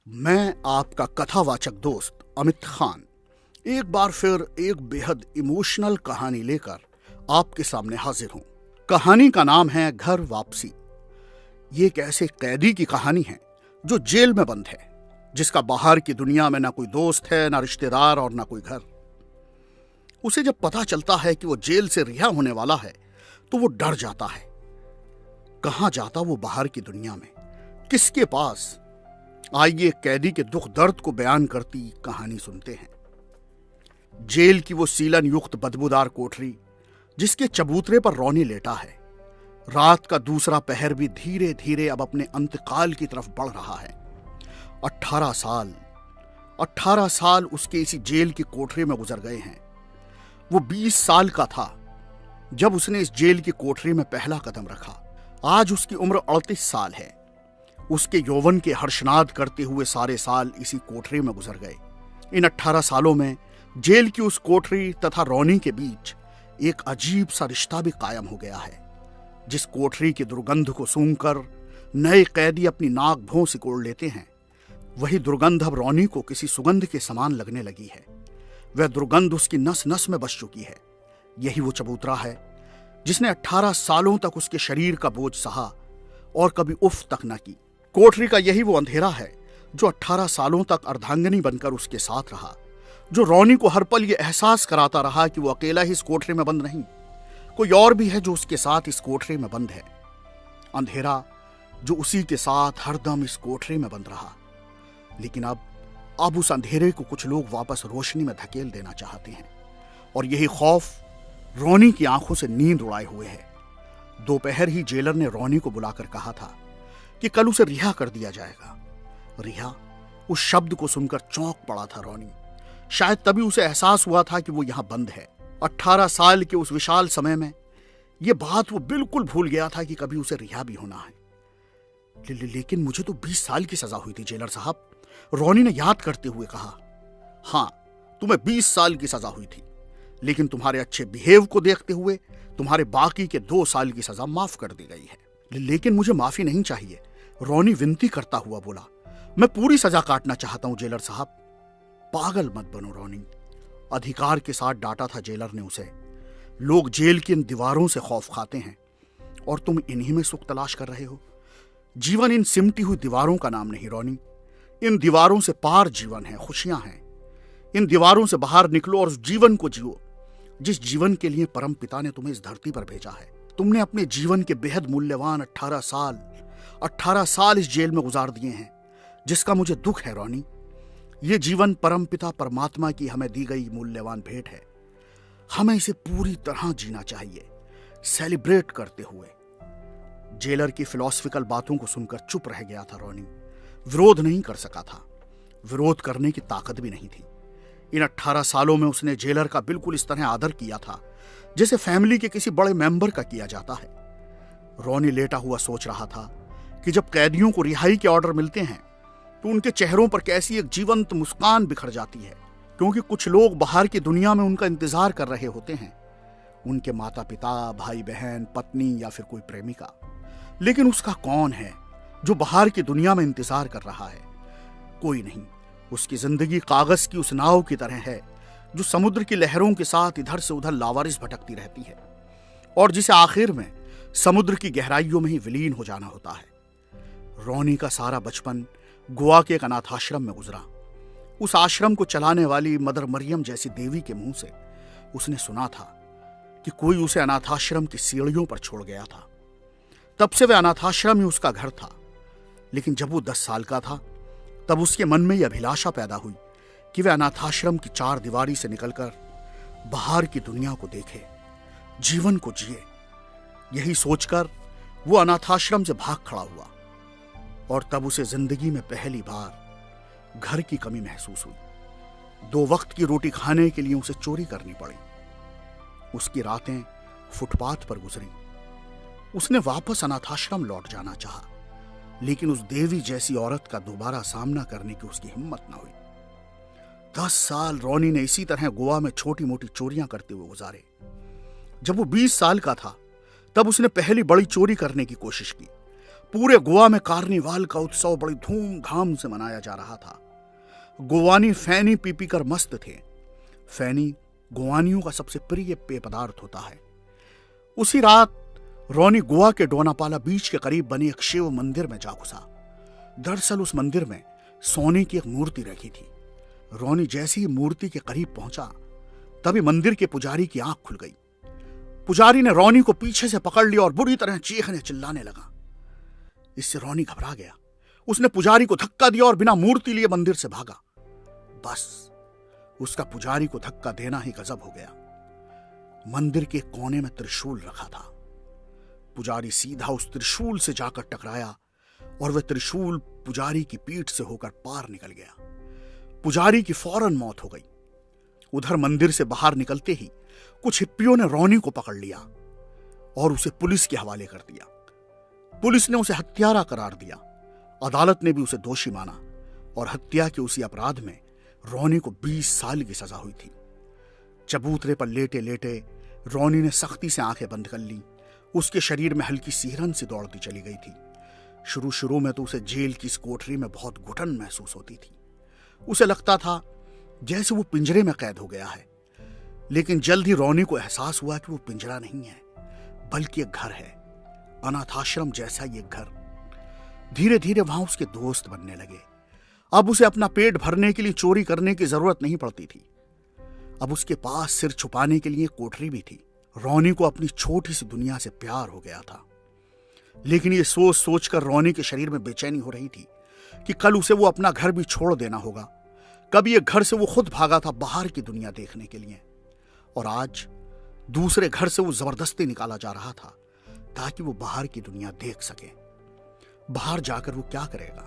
मैं आपका कथावाचक दोस्त अमित खान एक बार फिर एक बेहद इमोशनल कहानी लेकर आपके सामने हाजिर हूं। कहानी का नाम है घर वापसी। ये एक ऐसे कैदी की कहानी है जो जेल में बंद है, जिसका बाहर की दुनिया में ना कोई दोस्त है, ना रिश्तेदार और ना कोई घर। उसे जब पता चलता है कि वो जेल से रिहा होने वाला है तो वो डर जाता है। कहां जाता वो बाहर की दुनिया में, किसके पास? आइए कैदी के दुख दर्द को बयान करती कहानी सुनते हैं। जेल की वो सीलन युक्त बदबूदार कोठरी जिसके चबूतरे पर रौनी लेटा है। रात का दूसरा पहर भी धीरे धीरे अब अपने अंतकाल की तरफ बढ़ रहा है। 18 साल उसके इसी जेल की कोठरी में गुजर गए हैं। वो 20 साल का था जब उसने इस जेल की कोठरी में पहला कदम रखा। आज उसकी उम्र 38 साल है। उसके यौवन के हर्षनाद करते हुए सारे साल इसी कोठरी में गुजर गए। इन 18 सालों में जेल की उस कोठरी तथा रौनी के बीच एक अजीब सा रिश्ता भी कायम हो गया है। जिस कोठरी की दुर्गंध को सूंघकर नए कैदी अपनी नाक भौं सिकोड़ लेते हैं, वही दुर्गंध अब रौनी को किसी सुगंध के समान लगने लगी है। वह दुर्गंध उसकी नस नस में बस चुकी है। यही वो चबूतरा है जिसने 18 सालों तक उसके शरीर का बोझ सहा और कभी उफ तक न की। कोठरी का यही वो अंधेरा है जो 18 सालों तक अर्धांगिनी बनकर उसके साथ रहा, जो रौनी को हर पल ये एहसास कराता रहा कि वो अकेला ही इस कोठरी में बंद नहीं, कोई और भी है जो उसके साथ इस कोठरी में बंद है। अंधेरा जो उसी के साथ हरदम इस कोठरी में बंद रहा। लेकिन अब उस अंधेरे को कुछ लोग वापस रोशनी में धकेल देना चाहते हैं, और यही खौफ रौनी की आंखों से नींद उड़ाए हुए है। दोपहर ही जेलर ने रौनी को बुलाकर कहा था कि कल उसे रिहा कर दिया जाएगा। रिहा, उस शब्द को सुनकर चौंक पड़ा था रौनी। शायद तभी उसे एहसास हुआ था कि वो यहां बंद है। 18 साल के उस विशाल समय में यह बात वो बिल्कुल भूल गया था कि कभी उसे रिहा भी होना है। लेकिन मुझे तो 20 साल की सजा हुई थी जेलर साहब, रौनी ने याद करते हुए कहा। हां, तुम्हें 20 साल की सजा हुई थी, लेकिन तुम्हारे अच्छे बिहेव को देखते हुए तुम्हारे बाकी के 2 साल की सजा माफ कर दी गई है। लेकिन मुझे माफी नहीं चाहिए, रौनी विनती करता हुआ बोला। मैं पूरी सजा काटना चाहता हूं जेलर साहब। पागल मत बनो रौनी, अधिकार के साथ डांटा था जेलर ने उसे। लोग जेल की इन दीवारों से खौफ खाते हैं और तुम इन्हीं में सुख तलाश कर रहे हो। जीवन इन सिमटी हुई दीवारों का नाम नहीं रौनी, इन दीवारों से पार जीवन है, खुशियां हैं। इन दीवारों से बाहर निकलो और उस जीवन को जियो जिस जीवन के लिए परम पिता ने तुम्हें इस धरती पर भेजा है। तुमने अपने जीवन के बेहद मूल्यवान 18 साल इस जेल में गुजार दिए हैं, जिसका मुझे दुख है रौनी। ये जीवन परम पिता परमात्मा की हमें दी गई मूल्यवान भेंट है। हमें इसे पूरी तरह जीना चाहिए, सेलिब्रेट करते हुए। जेलर की फिलॉसफिकल बातों को सुनकर चुप रह गया था रौनी। विरोध नहीं कर सका था, विरोध करने की ताकत भी नहीं थी। इन 18 सालों में उसने जेलर का बिल्कुल इस तरह आदर किया था जैसे फैमिली के किसी बड़े मेंबर का किया जाता है। रौनी लेटा हुआ सोच रहा था कि जब कैदियों को रिहाई के ऑर्डर मिलते हैं तो उनके चेहरों पर कैसी एक जीवंत मुस्कान बिखर जाती है, क्योंकि कुछ लोग बाहर की दुनिया में उनका इंतजार कर रहे होते हैं, उनके माता पिता, भाई बहन, पत्नी या फिर कोई प्रेमिका। लेकिन उसका कौन है जो बाहर की दुनिया में इंतजार कर रहा है? कोई नहीं। उसकी जिंदगी कागज की उस नाव की तरह है जो समुद्र की लहरों के साथ इधर से उधर लावारिस भटकती रहती है और जिसे आखिर में समुद्र की गहराइयों में ही विलीन हो जाना होता है। रौनी का सारा बचपन गोवा के एक अनाथाश्रम में गुजरा। उस आश्रम को चलाने वाली मदर मरियम जैसी देवी के मुंह से उसने सुना था कि कोई उसे अनाथाश्रम की सीढ़ियों पर छोड़ गया था। तब से वह अनाथाश्रम ही उसका घर था। लेकिन जब वो 10 साल का था तब उसके मन में यह अभिलाषा पैदा हुई कि वह अनाथाश्रम की 4 दीवारी से निकलकर बाहर की दुनिया को देखे, जीवन को जिए। यही सोचकर वो अनाथाश्रम से भाग खड़ा हुआ और तब उसे जिंदगी में पहली बार घर की कमी महसूस हुई। 2 वक्त की रोटी खाने के लिए उसे चोरी करनी पड़ी। उसकी रातें फुटपाथ पर गुजरी। उसने वापस अनाथाश्रम लौट जाना चाहा, लेकिन उस देवी जैसी औरत का दोबारा सामना करने की उसकी हिम्मत न हुई। 10 साल रौनी ने इसी तरह गोवा में छोटी मोटी चोरियां करते हुए गुजारे। जब वो 20 साल का था तब उसने पहली बड़ी चोरी करने की कोशिश की, पूरे गोवा में कार्निवाल का उत्सव बड़ी धूमधाम से मनाया जा रहा था। गोवानी फैनी पी पी कर मस्त थे। फैनी गोवानियों का सबसे प्रिय पेय पदार्थ होता है। उसी रात रॉनी गोवा के डोनापाला बीच के करीब बने एक शिव मंदिर में जा घुसा। दरअसल उस मंदिर में सोने की एक मूर्ति रखी थी। रॉनी जैसे ही मूर्ति के करीब पहुंचा तभी मंदिर के पुजारी की आंख खुल गई। पुजारी ने रॉनी को पीछे से पकड़ लिया और बुरी तरह चीखने चिल्लाने लगा। इससे रॉनी घबरा गया। उसने पुजारी को धक्का दिया और बिना मूर्ति लिए मंदिर से भागा। बस उसका पुजारी को धक्का देना ही गजब हो गया। मंदिर के कोने में त्रिशूल रखा था। पुजारी सीधा उस त्रिशूल से जाकर टकराया और वह त्रिशूल पुजारी की पीठ से होकर पार निकल गया। पुजारी की फौरन मौत हो गई। उधर मंदिर से बाहर निकलते ही कुछ हिप्पियों ने रॉनी को पकड़ लिया और उसे पुलिस के हवाले कर दिया। पुलिस ने उसे हत्यारा करार दिया। अदालत ने भी उसे दोषी माना और हत्या के उसी अपराध में रॉनी को 20 साल की सजा हुई थी। चबूतरे पर लेटे लेटे रॉनी ने सख्ती से आंखें बंद कर ली। उसके शरीर में हल्की सिहरन सी दौड़ती चली गई थी। शुरू में तो उसे जेल की इस कोठरी में बहुत घुटन महसूस होती थी। उसे लगता था जैसे वो पिंजरे में कैद हो गया है। लेकिन जल्द ही रॉनी को एहसास हुआ कि वो पिंजरा नहीं है बल्कि एक घर है, अनाथाश्रम जैसा ये घर। धीरे धीरे वहां उसके दोस्त बनने लगे। अब उसे अपना पेट भरने के लिए चोरी करने की जरूरत नहीं पड़ती थी। अब उसके पास सिर छुपाने के लिए कोठरी भी थी। रॉनी को अपनी छोटी सी दुनिया से प्यार हो गया था। लेकिन ये सोच सोचकर रॉनी के शरीर में बेचैनी हो रही थी कि कल उसे वो अपना घर भी छोड़ देना होगा। कभी एक घर से वो खुद भागा था बाहर की दुनिया देखने के लिए, और आज दूसरे घर से वो जबरदस्ती निकाला जा रहा था ताकि वो बाहर की दुनिया देख सके। बाहर जाकर वो क्या करेगा,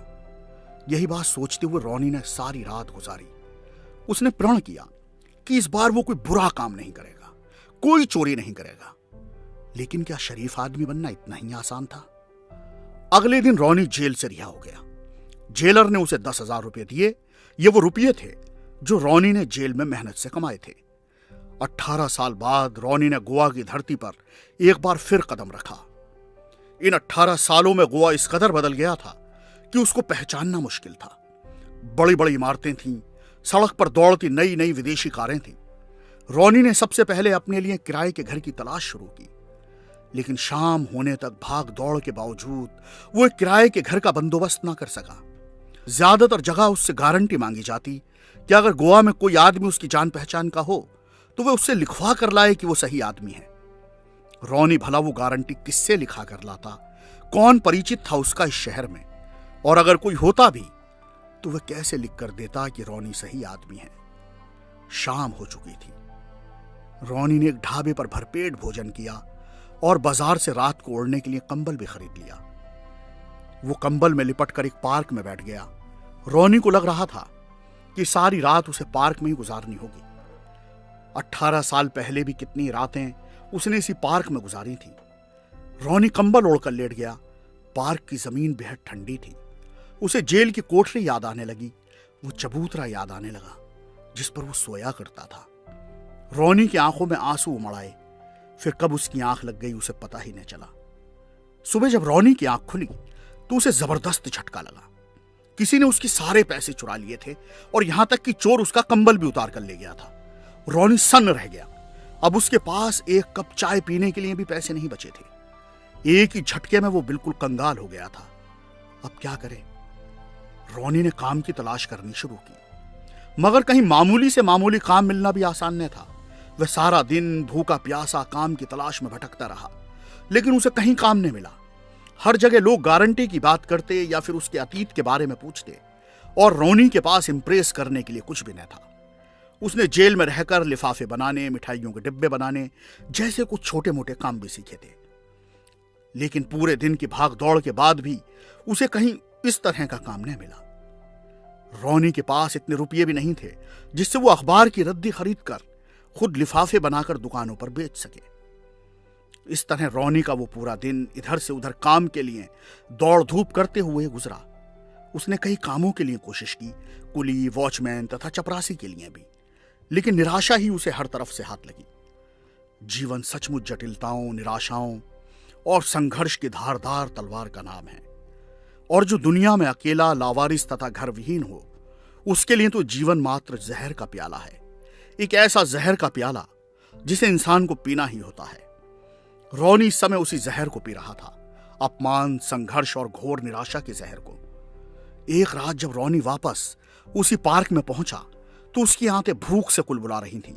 यही बात सोचते हुए रॉनी ने सारी रात गुजारी। उसने प्रण किया कि इस बार वो कोई बुरा काम नहीं करेगा, कोई चोरी नहीं करेगा। लेकिन क्या शरीफ आदमी बनना इतना ही आसान था? अगले दिन रॉनी जेल से रिहा हो गया। जेलर ने उसे 10,000 रुपए दिए। ये वो रुपये थे जो रॉनी ने जेल में मेहनत से कमाए थे। 18 साल बाद रॉनी ने गोवा की धरती पर एक बार फिर कदम रखा। इन 18 सालों में गोवा इस कदर बदल गया था कि उसको पहचानना मुश्किल था। बड़ी बड़ी इमारतें थीं, सड़क पर दौड़ती नई नई विदेशी कारें थीं। रॉनी ने सबसे पहले अपने लिए किराए के घर की तलाश शुरू की। लेकिन शाम होने तक भाग दौड़ के बावजूद वो एक किराए के घर का बंदोबस्त ना कर सका। ज्यादातर जगह उससे गारंटी मांगी जाती कि अगर गोवा में कोई आदमी उसकी जान पहचान का हो तो वह उससे लिखवा कर लाए कि वो सही आदमी है। रॉनी भला वो गारंटी किससे लिखा कर लाता? कौन परिचित था उसका इस शहर में? और अगर कोई होता भी तो वह कैसे लिख कर देता कि रॉनी सही आदमी है? शाम हो चुकी थी। रॉनी ने एक ढाबे पर भरपेट भोजन किया और बाजार से रात को ओढ़ने के लिए कंबल भी खरीद लिया। वो कंबल में लिपट कर एक पार्क में बैठ गया। रॉनी को लग रहा था कि सारी रात उसे पार्क में ही गुजारनी होगी। 18 साल पहले भी कितनी रातें उसने इसी पार्क में गुजारी थी। रॉनी कंबल ओढ़कर लेट गया। पार्क की जमीन बेहद ठंडी थी। उसे जेल की कोठरी याद आने लगी। वो चबूतरा याद आने लगा जिस पर वो सोया करता था। रॉनी की आंखों में आंसू उमड़ आए। फिर कब उसकी आंख लग गई उसे पता ही नहीं चला। सुबह जब रॉनी की आंख खुली तो उसे जबरदस्त झटका लगा। किसी ने उसके सारे पैसे चुरा लिए थे और यहां तक कि चोर उसका कंबल भी उतार कर ले गया था। रॉनी सन्न रह गया। अब उसके पास एक कप चाय पीने के लिए भी पैसे नहीं बचे थे। एक ही झटके में वो बिल्कुल कंगाल हो गया था। अब क्या करे? रॉनी ने काम की तलाश करनी शुरू की, मगर कहीं मामूली से मामूली काम मिलना भी आसान नहीं था। वह सारा दिन भूखा प्यासा काम की तलाश में भटकता रहा, लेकिन उसे कहीं काम नहीं मिला। हर जगह लोग गारंटी की बात करते या फिर उसके अतीत के बारे में पूछते, और रॉनी के पास इंप्रेस करने के लिए कुछ भी नहीं था। उसने जेल में रहकर लिफाफे बनाने, मिठाइयों के डिब्बे बनाने जैसे कुछ छोटे मोटे काम भी सीखे थे। लेकिन पूरे दिन की भाग दौड़ के बाद भी उसे कहीं इस तरह का काम नहीं मिला। रॉनी के पास इतने रुपये भी नहीं थे जिससे वो अखबार की रद्दी खरीद कर खुद लिफाफे बनाकर दुकानों पर बेच सके। इस तरह रॉनी का वो पूरा दिन इधर से उधर काम के लिए दौड़ धूप करते हुए गुजरा। उसने कई कामों के लिए कोशिश की, कुली, वॉचमैन तथा चपरासी के लिए भी, लेकिन निराशा ही उसे हर तरफ से हाथ लगी। जीवन सचमुच जटिलताओं, निराशाओं और संघर्ष की धारदार तलवार का नाम है। और जो दुनिया में अकेला, लावारिस तथा घर विहीन हो, उसके लिए तो जीवन मात्र जहर का प्याला है। एक ऐसा जहर का प्याला जिसे इंसान को पीना ही होता है। रोनी इस समय उसी जहर को पी रहा था, अपमान, संघर्ष और घोर निराशा के जहर को। एक रात जब रोनी वापस उसी पार्क में पहुंचा तो उसकी आंखें भूख से कुलबुला रही थीं,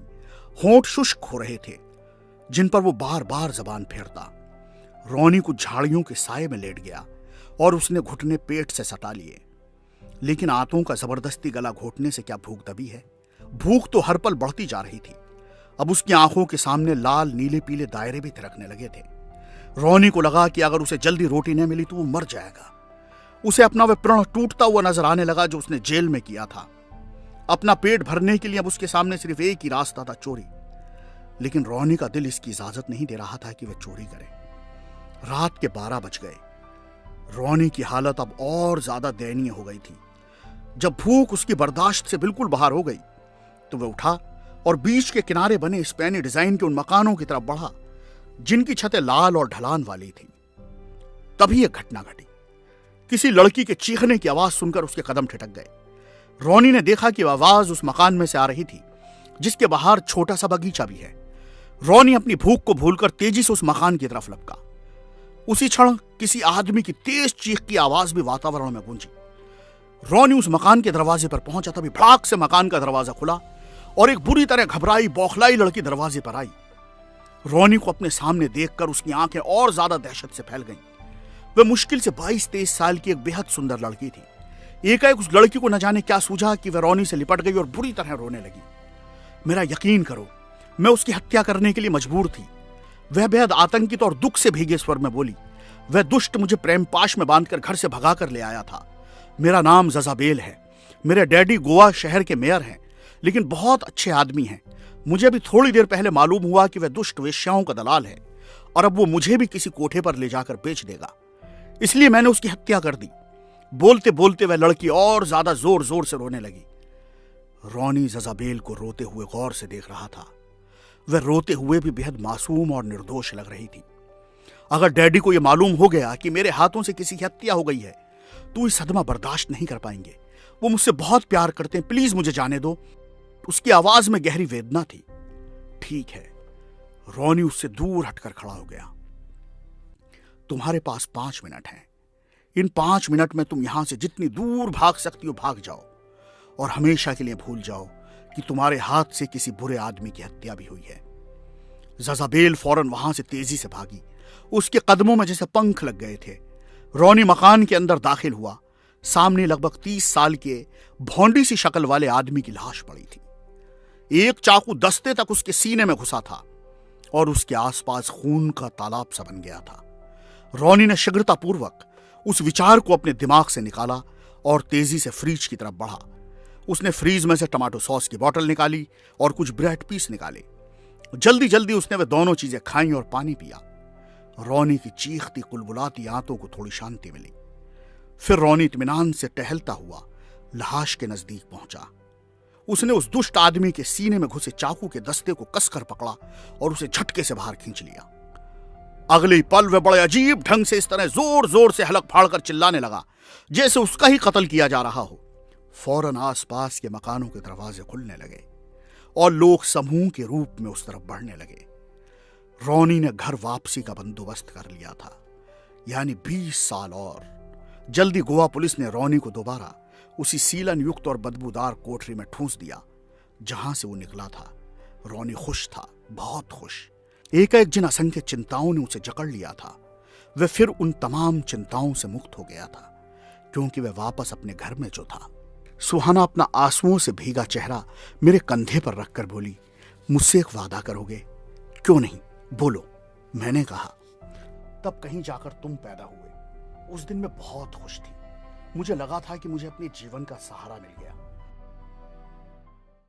होंठ शुष्क हो रहे थे जिन पर वो बार बार जबान फेरता। रोनी कुछ झाड़ियों के साये में लेट गया और उसने घुटने पेट से सटा लिए। लेकिन आंतों का जबरदस्ती गला घोटने से क्या भूख दबी है? भूख तो हर पल बढ़ती जा रही थी। अब उसकी आंखों के सामने लाल नीले पीले दायरे भी थिरकने लगे थे। रोनी को लगा कि अगर उसे जल्दी रोटी न मिली तो वो मर जाएगा। उसे अपना वह प्रण टूटता हुआ नजर आने लगा जो उसने जेल में किया था। अपना पेट भरने के लिए अब उसके सामने सिर्फ एक ही रास्ता था, चोरी। लेकिन रोनी का दिल इसकी इजाजत नहीं दे रहा था कि वह चोरी करे। रात के 12 बज गए। रोनी की हालत अब और ज्यादा दयनीय हो गई थी। जब भूख उसकी बर्दाश्त से बिल्कुल बाहर हो गई तो वह उठा और बीच के किनारे बने स्पेनी डिजाइन के उन मकानों की तरफ बढ़ा जिनकी छतें लाल और ढलान वाली थी। तभी एक घटना घटी। किसी लड़की के चीखने की आवाज सुनकर उसके कदम ठिठक गए। रोनी ने देखा कि आवाज उस मकान में से आ रही थी जिसके बाहर छोटा सा बगीचा भी है। रोनी अपनी भूख को भूलकर तेजी से उस मकान की तरफ लपका। उसी क्षण किसी आदमी की तेज चीख की आवाज भी वातावरण में गूंजी। रोनी उस मकान के दरवाजे पर पहुंचा, तभी भड़ाक से मकान का दरवाजा खुला और एक बुरी तरह घबराई, बौखलाई लड़की दरवाजे पर आई। रोनी को अपने सामने देखकर उसकी आंखें और ज्यादा दहशत से फैल गईं। वह मुश्किल से 22-23 साल की एक बेहद सुंदर लड़की थी। एकाएक उस लड़की को न जाने क्या सूझा कि वह रोनी से लिपट गई और बुरी तरह रोने लगी। मेरा यकीन करो, मैं उसकी हत्या करने के लिए मजबूर थी। वह बेहद आतंकित और दुख से भीगे स्वर में बोली। वह दुष्ट मुझे प्रेम पाश में बांधकर घर से भगा कर ले आया था। मेरा नाम जजाबेल है। मेरे डैडी गोवा शहर के मेयर हैं, लेकिन बहुत अच्छे आदमी हैं। मुझे भी थोड़ी देर पहले मालूम हुआ कि वह दुष्ट वेश्याओं का दलाल है और अब वो मुझे भी किसी कोठे पर ले जाकर बेच देगा। इसलिए मैंने उसकी हत्या कर दी। बोलते बोलते वह लड़की और ज्यादा जोर जोर से रोने लगी। रोनी जजाबेल को रोते हुए गौर से देख रहा था। वह रोते हुए भी बेहद मासूम और निर्दोष लग रही थी। अगर डैडी को यह मालूम हो गया कि मेरे हाथों से किसी की हत्या हो गई है तो ये सदमा बर्दाश्त नहीं कर पाएंगे। वो मुझसे बहुत प्यार करते हैं, प्लीज मुझे जाने दो। उसकी आवाज में गहरी वेदना थी। ठीक है। रोनी उससे दूर हटकर खड़ा हो गया। तुम्हारे पास 5 मिनट हैं। इन 5 मिनट में तुम यहां से जितनी दूर भाग सकती हो भाग जाओ और हमेशा के लिए भूल जाओ कि तुम्हारे हाथ से किसी बुरे आदमी की हत्या भी हुई है। जजाबेल फौरन वहां से तेजी से भागी। उसके कदमों में जैसे पंख लग गए थे। रोनी मकान के अंदर दाखिल हुआ। सामने लगभग 30 साल के भौंडी सी शक्ल वाले आदमी की लाश पड़ी थी। एक चाकू दस्ते तक उसके सीने में घुसा था और उसके आसपास खून का तालाब सा बन गया था। रोनी ने शीघ्रतापूर्वक उस विचार को अपने दिमाग से निकाला और तेजी से फ्रिज की तरफ बढ़ा। उसने फ्रीज में से टमाटो सॉस की बोतल निकाली और कुछ ब्रेड पीस निकाले। जल्दी जल्दी उसने वे दोनों चीजें खाई और पानी पिया। रोनी की चीखती कुलबुलाती आंतों को थोड़ी शांति मिली। फिर रोनी इत्मीनान से टहलता हुआ लाश के नजदीक पहुंचा। उसने उस दुष्ट आदमी के सीने में घुसे चाकू के दस्ते को कसकर पकड़ा और उसे झटके से बाहर खींच लिया। अगले पल वह बड़े अजीब ढंग से इस तरह जोर जोर से हलक फाड़ कर चिल्लाने लगा जैसे उसका ही कत्ल किया जा रहा हो। फौरन आसपास के मकानों के दरवाजे खुलने लगे और लोग समूह के रूप में उस तरफ बढ़ने लगे। रोनी ने घर वापसी का बंदोबस्त कर लिया था, यानी 20 साल और। जल्दी गोवा पुलिस ने रोनी को दोबारा उसी सीलन युक्त और बदबूदार कोठरी में ठूंस दिया जहां से वो निकला था। रोनी खुश था, बहुत खुश। एकाएक जिन असंख्य चिंताओं ने उसे जकड़ लिया था वह फिर उन तमाम चिंताओं से मुक्त हो गया था, क्योंकि वह वापस अपने घर में जो था। सुहाना अपना आंसुओं से भीगा चेहरा मेरे कंधे पर रखकर बोली, मुझसे एक वादा करोगे? क्यों नहीं, बोलो। मैंने कहा, तब कहीं जाकर तुम पैदा हुए। उस दिन मैं बहुत खुश थी। मुझे लगा था कि मुझे अपने जीवन का सहारा मिल गया।